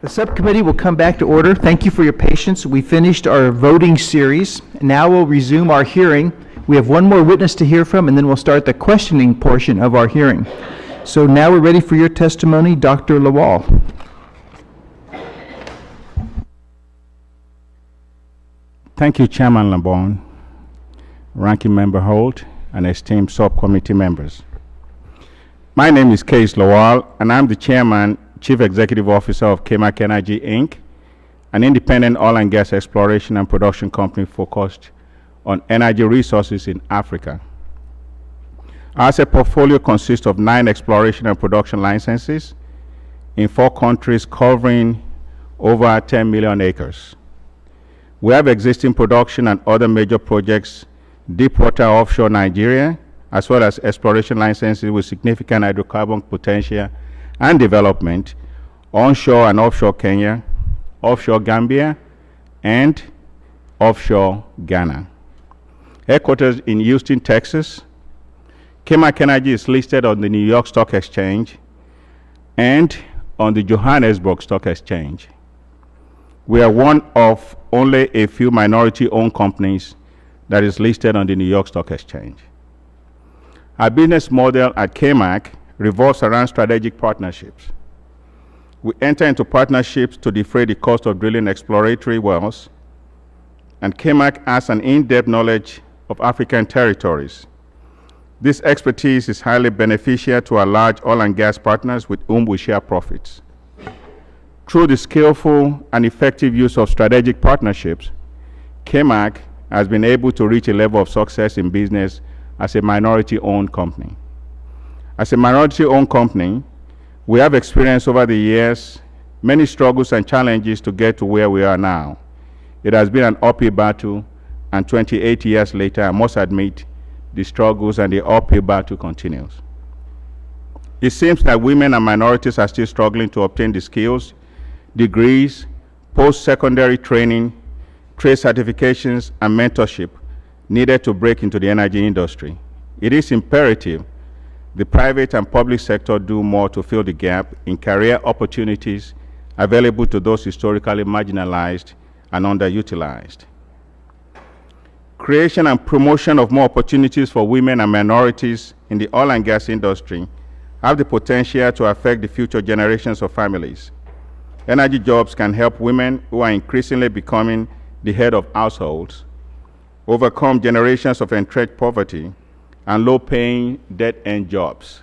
The subcommittee will come back to order. Thank you for your patience. We finished our voting series. Now we'll resume our hearing. We have one more witness to hear from, and then we'll start the questioning portion of our hearing. So now we're ready for your testimony, Dr. Lawal. Thank you, Chairman Lamborn, Ranking Member Holt, and esteemed subcommittee members. My name is Case Lawal, and I'm the Chairman, Chief Executive Officer of KMAC Energy, Inc., an independent oil and gas exploration and production company focused on energy resources in Africa. Our asset portfolio consists of 9 exploration and production licenses in 4 countries covering over 10 million acres. We have existing production and other major projects, deepwater offshore Nigeria, as well as exploration licenses with significant hydrocarbon potential and development onshore and offshore Kenya, offshore Gambia, and offshore Ghana. Headquarters in Houston, Texas. KMAC Energy is listed on the New York Stock Exchange and on the Johannesburg Stock Exchange. We are one of only a few minority-owned companies that is listed on the New York Stock Exchange. Our business model at KMAC revolves around strategic partnerships. We enter into partnerships to defray the cost of drilling exploratory wells, and KMAC has an in-depth knowledge of African territories. This expertise is highly beneficial to our large oil and gas partners with whom we share profits. Through the skillful and effective use of strategic partnerships, KMAC has been able to reach a level of success in business as a minority-owned company. As a minority-owned company, we have experienced over the years many struggles and challenges to get to where we are now. It has been an uphill battle, and 28 years later, I must admit, the struggles and the uphill battle continues. It seems that women and minorities are still struggling to obtain the skills, degrees, post-secondary training, trade certifications, and mentorship needed to break into the energy industry. It is imperative the private and public sector do more to fill the gap in career opportunities available to those historically marginalized and underutilized. Creation and promotion of more opportunities for women and minorities in the oil and gas industry have the potential to affect the future generations of families. Energy jobs can help women who are increasingly becoming the head of households overcome generations of entrenched poverty and low-paying, dead-end jobs.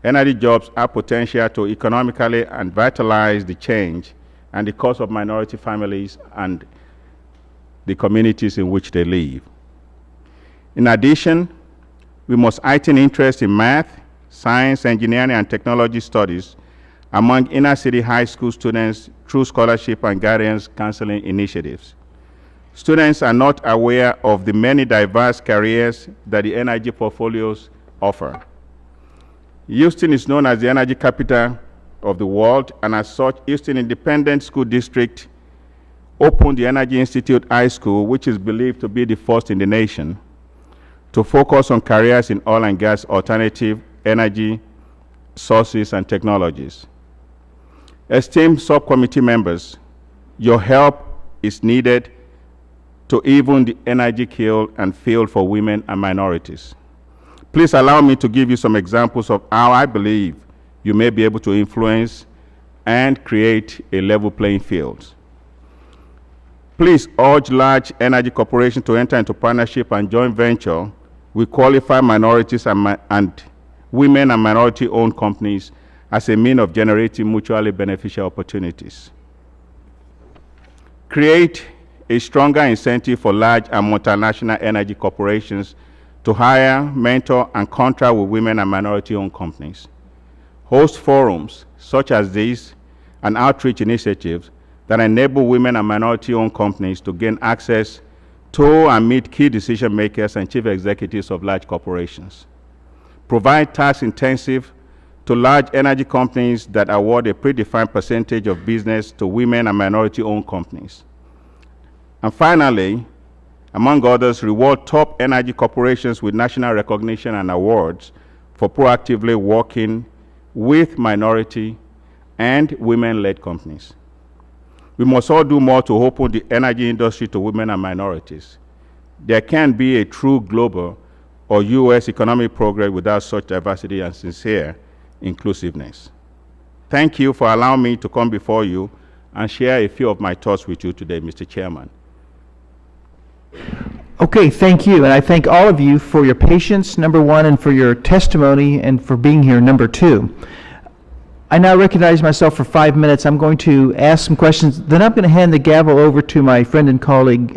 Energy jobs have potential to economically and vitalize the change and the cause of minority families and the communities in which they live. In addition, we must heighten interest in math, science, engineering, and technology studies among inner-city high school students through scholarship and guidance counseling initiatives. Students are not aware of the many diverse careers that the energy portfolios offer. Houston is known as the energy capital of the world, and as such, Houston Independent School District opened the Energy Institute High School, which is believed to be the first in the nation, to focus on careers in oil and gas alternative energy sources and technologies. Esteemed subcommittee members, your help is needed to even the energy kill and field for women and minorities. Please allow me to give you some examples of how I believe you may be able to influence and create a level playing field. Please urge large energy corporations to enter into partnership and joint venture with qualified minorities and women and minority-owned companies as a means of generating mutually beneficial opportunities. Create a stronger incentive for large and multinational energy corporations to hire, mentor, and contract with women and minority-owned companies. Host forums such as these and outreach initiatives that enable women and minority-owned companies to gain access to and meet key decision makers and chief executives of large corporations. Provide tax incentive to large energy companies that award a predefined percentage of business to women and minority-owned companies. And finally, among others, reward top energy corporations with national recognition and awards for proactively working with minority and women-led companies. We must all do more to open the energy industry to women and minorities. There can't be a true global or U.S. economic progress without such diversity and sincere inclusiveness. Thank you for allowing me to come before you and share a few of my thoughts with you today, Mr. Chairman. Okay, thank you. And I thank all of you for your patience, number one, and for your testimony and for being here, number two. I now recognize myself for 5 minutes. I'm going to ask some questions. Then I'm going to hand the gavel over to my friend and colleague,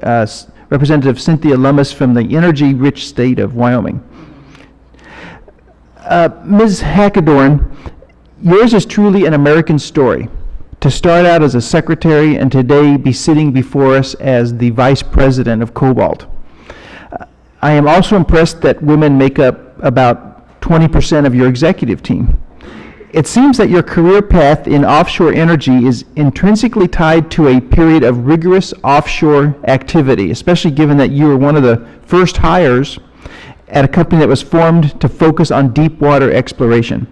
Representative Cynthia Lummis from the energy-rich state of Wyoming. Ms. Hackadorn, yours is truly an American story. To start out as a secretary and today be sitting before us as the vice president of Cobalt. I am also impressed that women make up about 20% of your executive team. It seems that your career path in offshore energy is intrinsically tied to a period of rigorous offshore activity, especially given that you were one of the first hires at a company that was formed to focus on deep water exploration.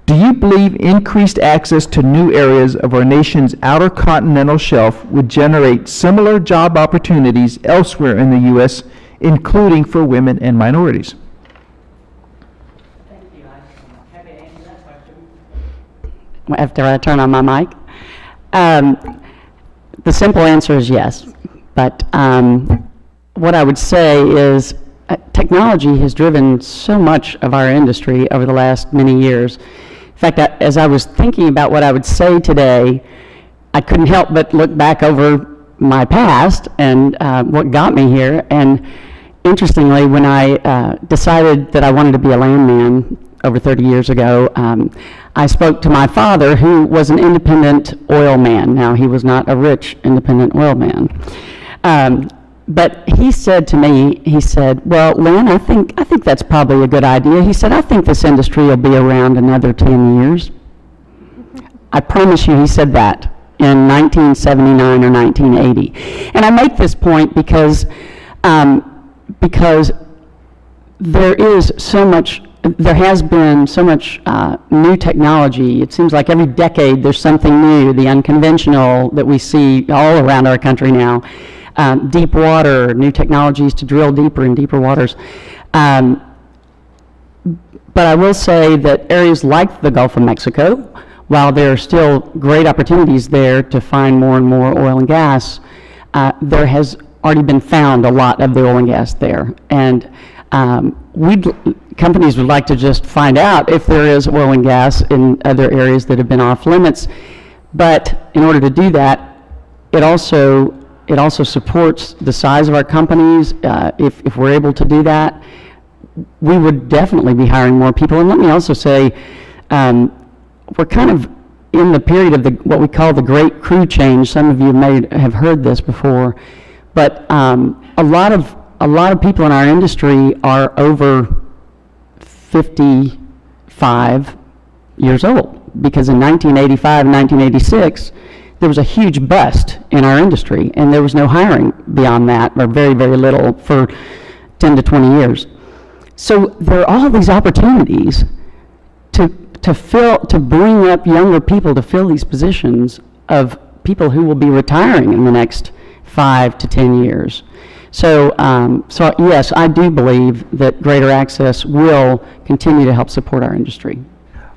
Do you believe increased access to new areas of our nation's outer continental shelf would generate similar job opportunities elsewhere in the U.S., including for women and minorities? Thank you. I'm happy to answer that question. After I turn on my mic. The simple answer is yes. But what I would say is technology has driven so much of our industry over the last many years. In fact, as I was thinking about what I would say today, I couldn't help but look back over my past and what got me here. And interestingly, when I decided that I wanted to be a landman over 30 years ago, I spoke to my father, who was an independent oil man. Now, he was not a rich independent oil man. But he said to me, he said, well, Lynn, I think that's probably a good idea. He said, I think this industry will be around another 10 years. I promise you, he said that in 1979 or 1980. And I make this point because there has been so much new technology. It seems like every decade there's something new, the unconventional that we see all around our country now. Deep water, new technologies to drill deeper in deeper waters. But I will say that areas like the Gulf of Mexico, while there are still great opportunities there to find more and more oil and gas, there has already been found a lot of the oil and gas there. And companies would like to just find out if there is oil and gas in other areas that have been off limits. But in order to do that, it also supports the size of our companies. If we're able to do that, we would definitely be hiring more people. And let me also say, we're kind of in the period of what we call the great crew change. Some of you may have heard this before, but a lot of people in our industry are over 55 years old, because in 1985 and 1986, there was a huge bust in our industry, and there was no hiring beyond that, or very, very little, for 10 to 20 years. So there are all these opportunities to bring up younger people to fill these positions of people who will be retiring in the next 5 to 10 years. So yes, I do believe that greater access will continue to help support our industry.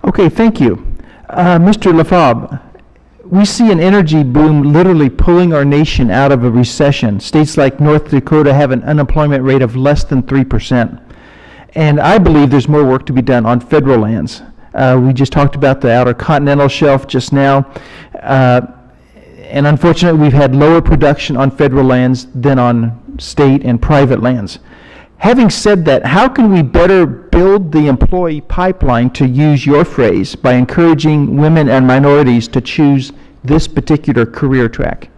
Okay, thank you. Mr. Lafave, we see an energy boom literally pulling our nation out of a recession. States like North Dakota have an unemployment rate of less than 3%. And I believe there's more work to be done on federal lands. We just talked about the outer continental shelf just now. And unfortunately, we've had lower production on federal lands than on state and private lands. Having said that, how can we better build the employee pipeline, to use your phrase, by encouraging women and minorities to choose this particular career track?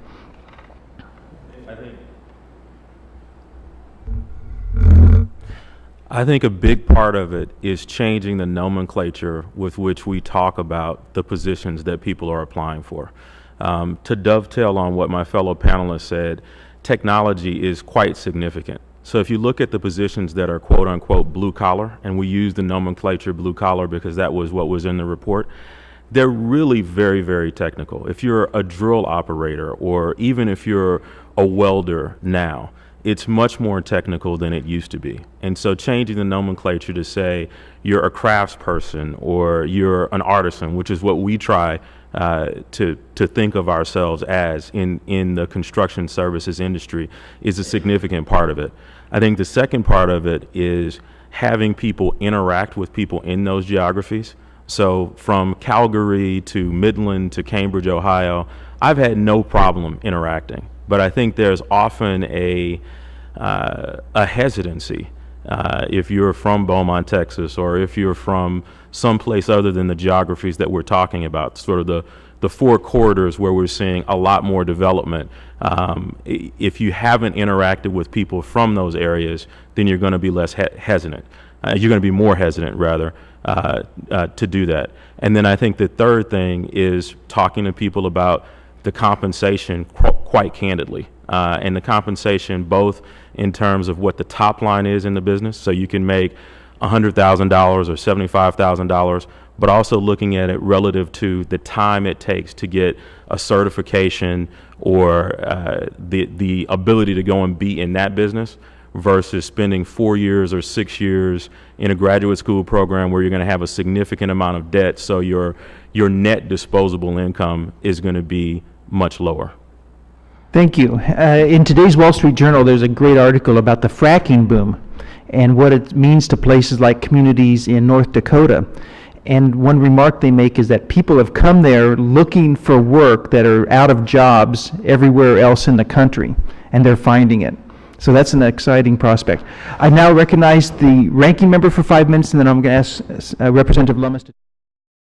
I think a big part of it is changing the nomenclature with which we talk about the positions that people are applying for. To dovetail on what my fellow panelists said, technology is quite significant. So if you look at the positions that are quote unquote blue collar, and we use the nomenclature blue collar because that was what was in the report, they're really very, very technical. If you're a drill operator, or even if you're a welder now, it's much more technical than it used to be. And so changing the nomenclature to say you're a craftsperson or you're an artisan, which is what we try to think of ourselves as in the construction services industry, is a significant part of it. I think the second part of it is having people interact with people in those geographies. So from Calgary to Midland to Cambridge, Ohio, I've had no problem interacting. But I think there's often a hesitancy if you're from Beaumont, Texas, or if you're from someplace other than the geographies that we're talking about, sort of the four corridors where we're seeing a lot more development. If you haven't interacted with people from those areas, then you're going to be less hesitant. You're going to be more hesitant, rather, to do that. And then I think the third thing is talking to people about the compensation quite candidly. And the compensation both in terms of what the top line is in the business, so you can make $100,000 or $75,000, but also looking at it relative to the time it takes to get a certification or the ability to go and be in that business, versus spending 4 years or 6 years in a graduate school program where you're going to have a significant amount of debt, so your net disposable income is going to be much lower. Thank you. In today's Wall Street Journal, there's a great article about the fracking boom and what it means to places like communities in North Dakota. And one remark they make is that people have come there looking for work that are out of jobs everywhere else in the country, and they're finding it. So that's an exciting prospect. I now recognize the ranking member for 5 minutes, and then I'm going to ask Representative Lummis to